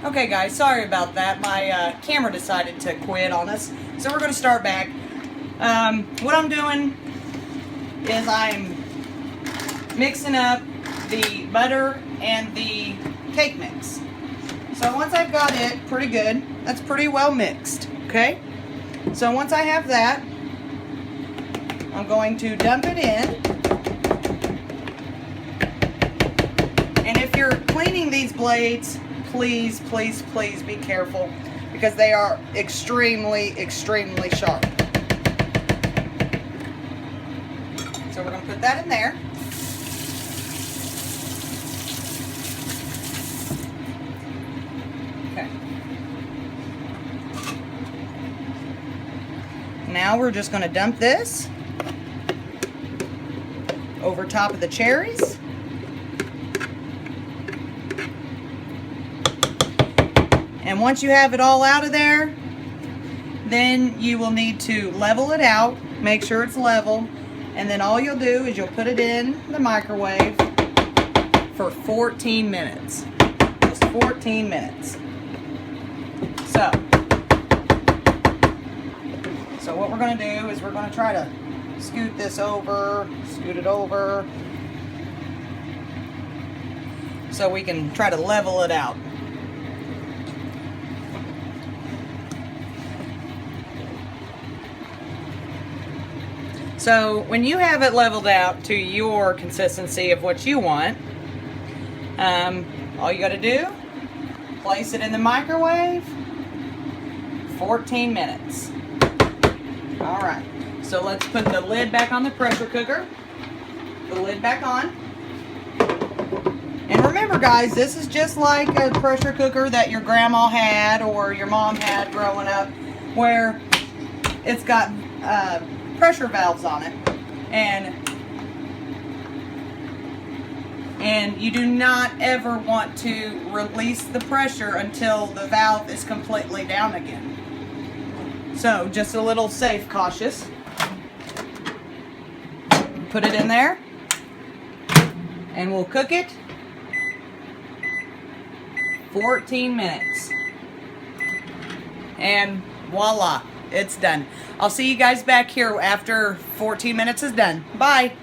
Okay guys, sorry about that. My camera decided to quit on us. So we're going to start back. What I'm doing is I'm mixing up the butter and the cake mix. So once I've got it pretty good, that's pretty well mixed, okay? So once I have that, I'm going to dump it in. And if you're cleaning these blades, please, please, please be careful because they are extremely, extremely sharp. So we're going to put that in there. Okay. Now we're just going to dump this over top of the cherries. And once you have it all out of there, then you will need to level it out, make sure it's level, and then all you'll do is you'll put it in the microwave for 14 minutes. Just 14 minutes. So what we're going to do is we're going to try to scoot it over, so we can try to level it out. So when you have it leveled out to your consistency of what you want, all you got to do, place it in the microwave, 14 minutes. All right, so let's put the lid back on the pressure cooker. The lid back on. And remember guys, this is just like a pressure cooker that your grandma had or your mom had growing up, where it's got pressure valves on it, and you do not ever want to release the pressure until the valve is completely down again. So just a little safe, cautious. Put it in there and we'll cook it 14 minutes and voila, it's done. I'll see you guys back here after 14 minutes is done. Bye.